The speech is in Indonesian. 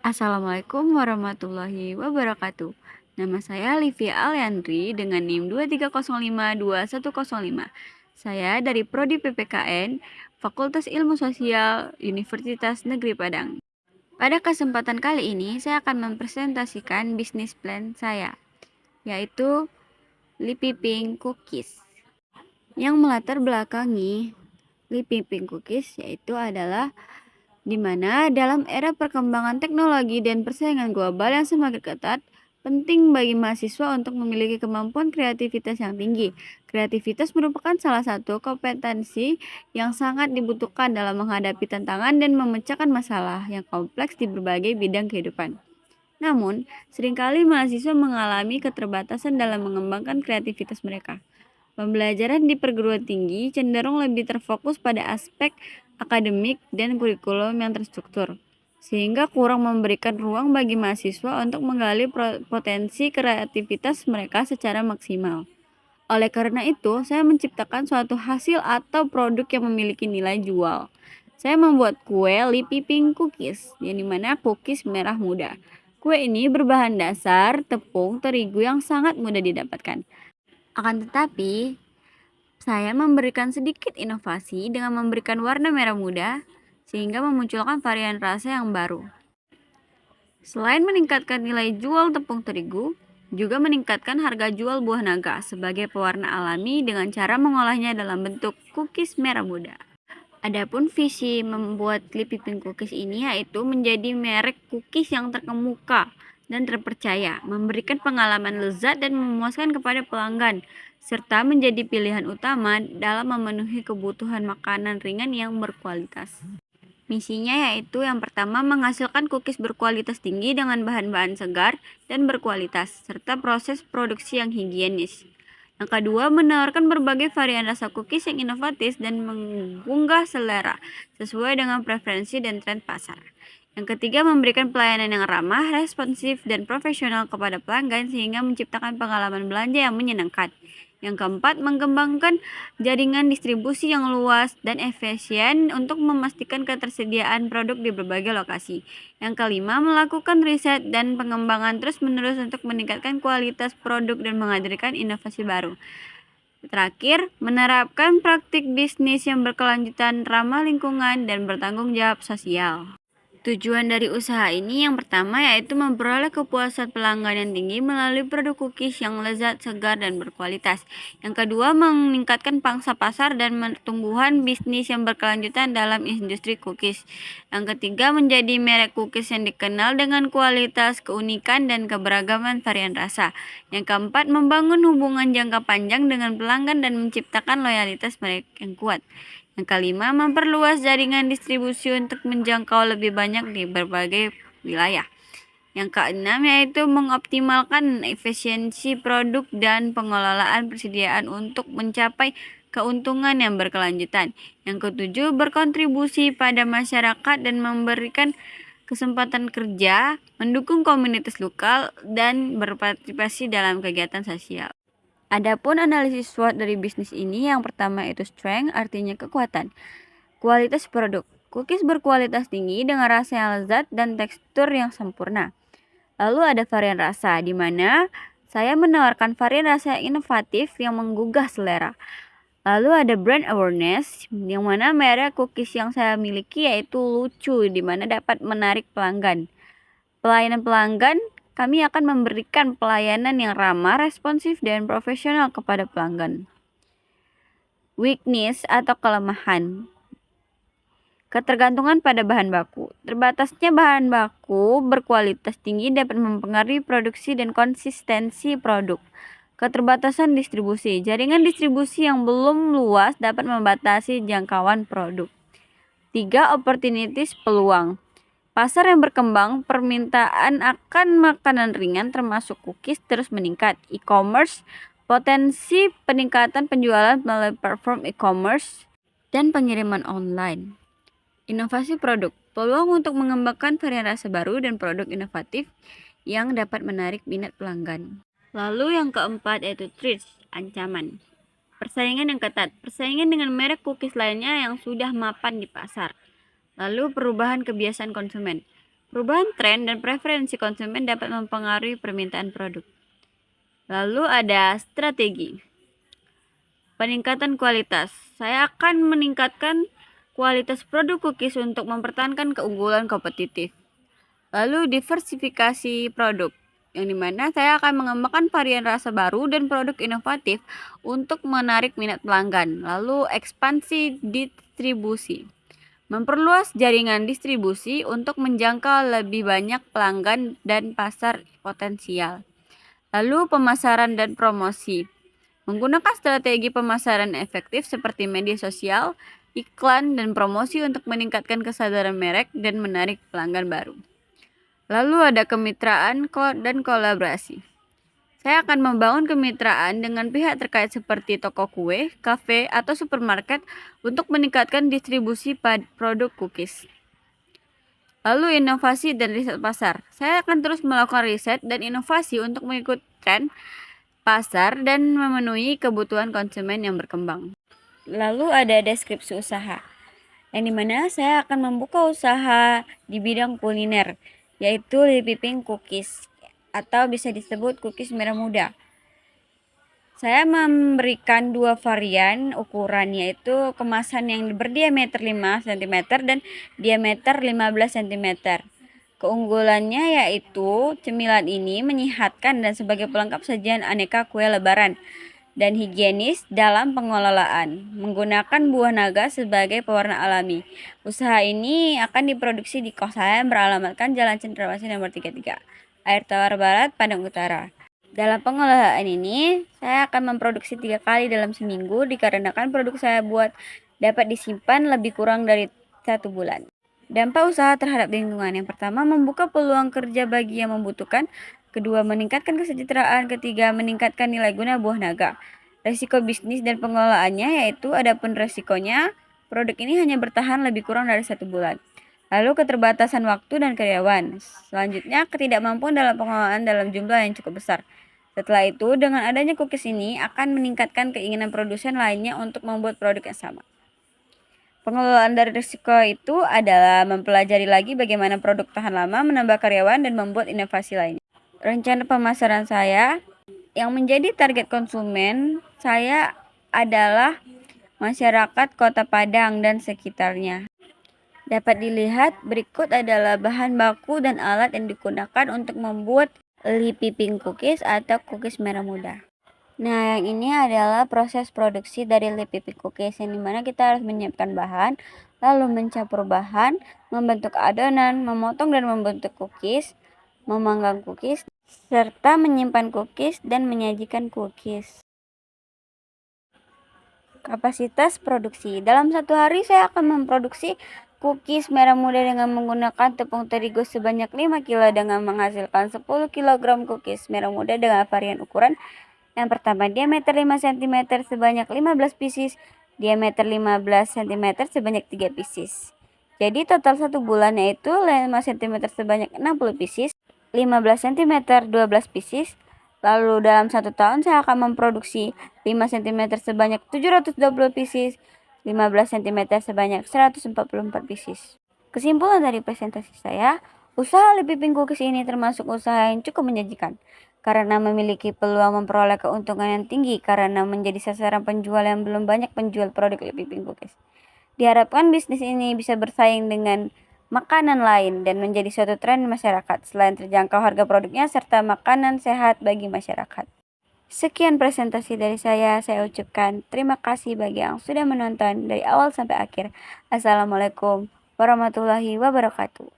Assalamualaikum warahmatullahi wabarakatuh. Nama saya Livia Aliandri dengan NIM 23052105. Saya dari Prodi PPKN, Fakultas Ilmu Sosial, Universitas Negeri Padang. Pada kesempatan kali ini, saya akan mempresentasikan bisnis plan saya, yaitu Lipi Pink Cookies. Yang melatar belakangi Lipi Pink Cookies yaitu adalah di mana dalam era perkembangan teknologi dan persaingan global yang semakin ketat, penting bagi mahasiswa untuk memiliki kemampuan kreativitas yang tinggi. Kreativitas merupakan salah satu kompetensi yang sangat dibutuhkan dalam menghadapi tantangan dan memecahkan masalah yang kompleks di berbagai bidang kehidupan. Namun, seringkali mahasiswa mengalami keterbatasan dalam mengembangkan kreativitas mereka. Pembelajaran di perguruan tinggi cenderung lebih terfokus pada aspek akademik dan kurikulum yang terstruktur, sehingga kurang memberikan ruang bagi mahasiswa untuk menggali potensi kreativitas mereka secara maksimal. Oleh karena itu, saya menciptakan suatu hasil atau produk yang memiliki nilai jual. Saya membuat kue Lipi Pink Cookies, yang dimana cookies merah muda. Kue ini berbahan dasar tepung terigu yang sangat mudah didapatkan. Akan tetapi, saya memberikan sedikit inovasi dengan memberikan warna merah muda, sehingga memunculkan varian rasa yang baru. Selain meningkatkan nilai jual tepung terigu, juga meningkatkan harga jual buah naga sebagai pewarna alami dengan cara mengolahnya dalam bentuk cookies merah muda. Adapun visi membuat Lipi Pink Cookies ini yaitu menjadi merek cookies yang terkemuka dan terpercaya, memberikan pengalaman lezat dan memuaskan kepada pelanggan, serta menjadi pilihan utama dalam memenuhi kebutuhan makanan ringan yang berkualitas. Misinya yaitu yang pertama menghasilkan cookies berkualitas tinggi dengan bahan-bahan segar dan berkualitas, serta proses produksi yang higienis. Yang kedua, menawarkan berbagai varian rasa cookies yang inovatif dan menggugah selera sesuai dengan preferensi dan tren pasar. Yang ketiga, memberikan pelayanan yang ramah, responsif, dan profesional kepada pelanggan sehingga menciptakan pengalaman belanja yang menyenangkan. Yang keempat, mengembangkan jaringan distribusi yang luas dan efisien untuk memastikan ketersediaan produk di berbagai lokasi. Yang kelima, melakukan riset dan pengembangan terus-menerus untuk meningkatkan kualitas produk dan menghadirkan inovasi baru. Terakhir, menerapkan praktik bisnis yang berkelanjutan, ramah lingkungan, dan bertanggung jawab sosial. Tujuan dari usaha ini yang pertama yaitu memperoleh kepuasan pelanggan yang tinggi melalui produk cookies yang lezat, segar, dan berkualitas. Yang kedua, meningkatkan pangsa pasar dan pertumbuhan bisnis yang berkelanjutan dalam industri cookies. Yang ketiga, menjadi merek cookies yang dikenal dengan kualitas, keunikan, dan keberagaman varian rasa. Yang keempat, membangun hubungan jangka panjang dengan pelanggan dan menciptakan loyalitas mereka yang kuat. Yang kelima, memperluas jaringan distribusi untuk menjangkau lebih banyak di berbagai wilayah. Yang keenam, yaitu mengoptimalkan efisiensi produk dan pengelolaan persediaan untuk mencapai keuntungan yang berkelanjutan. Yang ketujuh, berkontribusi pada masyarakat dan memberikan kesempatan kerja, mendukung komunitas lokal, dan berpartisipasi dalam kegiatan sosial. Adapun analisis SWOT dari bisnis ini yang pertama itu strength, artinya kekuatan. Kualitas produk. Cookies berkualitas tinggi dengan rasa yang lezat dan tekstur yang sempurna. Lalu ada varian rasa, di mana saya menawarkan varian rasa yang inovatif yang menggugah selera. Lalu ada brand awareness, yang mana merek cookies yang saya miliki yaitu lucu, di mana dapat menarik pelanggan. Pelayanan pelanggan, kami akan memberikan pelayanan yang ramah, responsif, dan profesional kepada pelanggan. Weakness atau kelemahan. Ketergantungan pada bahan baku. Terbatasnya bahan baku berkualitas tinggi dapat mempengaruhi produksi dan konsistensi produk. Keterbatasan distribusi. Jaringan distribusi yang belum luas dapat membatasi jangkauan produk. 3. Opportunities peluang. Pasar yang berkembang, permintaan akan makanan ringan termasuk cookies terus meningkat. E-commerce, potensi peningkatan penjualan melalui platform e-commerce dan pengiriman online. Inovasi produk, peluang untuk mengembangkan varian rasa baru dan produk inovatif yang dapat menarik minat pelanggan. Lalu yang keempat yaitu threats, ancaman. Persaingan yang ketat, persaingan dengan merek cookies lainnya yang sudah mapan di pasar. Lalu perubahan kebiasaan konsumen. Perubahan tren dan preferensi konsumen dapat mempengaruhi permintaan produk. Lalu ada strategi. Peningkatan kualitas. Saya akan meningkatkan kualitas produk cookies untuk mempertahankan keunggulan kompetitif. Lalu diversifikasi produk, yang dimana saya akan mengembangkan varian rasa baru dan produk inovatif untuk menarik minat pelanggan. Lalu ekspansi distribusi. Memperluas jaringan distribusi untuk menjangkau lebih banyak pelanggan dan pasar potensial. Lalu pemasaran dan promosi. Menggunakan strategi pemasaran efektif seperti media sosial, iklan, dan promosi untuk meningkatkan kesadaran merek dan menarik pelanggan baru. Lalu ada kemitraan dan kolaborasi. Saya akan membangun kemitraan dengan pihak terkait seperti toko kue, kafe, atau supermarket untuk meningkatkan distribusi produk cookies. Lalu inovasi dan riset pasar. Saya akan terus melakukan riset dan inovasi untuk mengikuti tren pasar dan memenuhi kebutuhan konsumen yang berkembang. Lalu ada deskripsi usaha, yang dimana saya akan membuka usaha di bidang kuliner, yaitu Lipi Pink Cookies, atau bisa disebut cookies merah muda. Saya memberikan dua varian ukuran, yaitu kemasan yang berdiameter 5 cm dan diameter 15 cm. Keunggulannya yaitu cemilan ini menyehatkan dan sebagai pelengkap sajian aneka kue lebaran dan higienis dalam pengelolaan, menggunakan buah naga sebagai pewarna alami. Usaha ini akan diproduksi di kos saya yang beralamatkan Jalan Cendrawasih nomor 33, Air Tawar Barat, Padang Utara. Dalam pengelolaan ini, saya akan memproduksi 3 kali dalam seminggu dikarenakan produk saya buat dapat disimpan lebih kurang dari 1 bulan. Dampak usaha terhadap lingkungan. Yang pertama, membuka peluang kerja bagi yang membutuhkan. Kedua, meningkatkan kesejahteraan. Ketiga, meningkatkan nilai guna buah naga. Resiko bisnis dan pengelolaannya yaitu adapun resikonya, produk ini hanya bertahan lebih kurang dari 1 bulan. Lalu keterbatasan waktu dan karyawan. Selanjutnya, ketidakmampuan dalam pengelolaan dalam jumlah yang cukup besar. Setelah itu, dengan adanya cookies ini akan meningkatkan keinginan produsen lainnya untuk membuat produk yang sama. Pengelolaan dari risiko itu adalah mempelajari lagi bagaimana produk tahan lama, menambah karyawan, dan membuat inovasi lainnya. Rencana pemasaran saya yang menjadi target konsumen saya adalah masyarakat Kota Padang dan sekitarnya. Dapat dilihat berikut adalah bahan baku dan alat yang digunakan untuk membuat Lipi Pink Cookies atau cookies merah muda. Nah, yang ini adalah proses produksi dari Lipi Pink Cookies, yang dimana kita harus menyiapkan bahan, lalu mencampur bahan, membentuk adonan, memotong dan membentuk cookies, memanggang cookies, serta menyimpan cookies dan menyajikan cookies. Kapasitas produksi. Dalam 1 hari saya akan memproduksi cookies merah muda dengan menggunakan tepung terigu sebanyak 5 kg dengan menghasilkan 10 kg cookies merah muda dengan varian ukuran. Yang pertama, diameter 5 cm sebanyak 15 pieces, diameter 15 cm sebanyak 3 pieces. Jadi total 1 bulan yaitu 5 cm sebanyak 60 pieces, 15 cm 12 pieces. Lalu dalam 1 tahun saya akan memproduksi 5 cm sebanyak 720 pieces, 15 cm sebanyak 144 pieces. Kesimpulan dari presentasi saya, usaha Lipi Pink Cookies ini termasuk usaha yang cukup menjanjikan karena memiliki peluang memperoleh keuntungan yang tinggi karena menjadi sasaran penjual yang belum banyak penjual produk Lipi Pink Cookies. Diharapkan bisnis ini bisa bersaing dengan makanan lain dan menjadi suatu tren masyarakat selain terjangkau harga produknya serta makanan sehat bagi masyarakat. Sekian presentasi dari saya ucapkan terima kasih bagi yang sudah menonton dari awal sampai akhir. Assalamualaikum warahmatullahi wabarakatuh.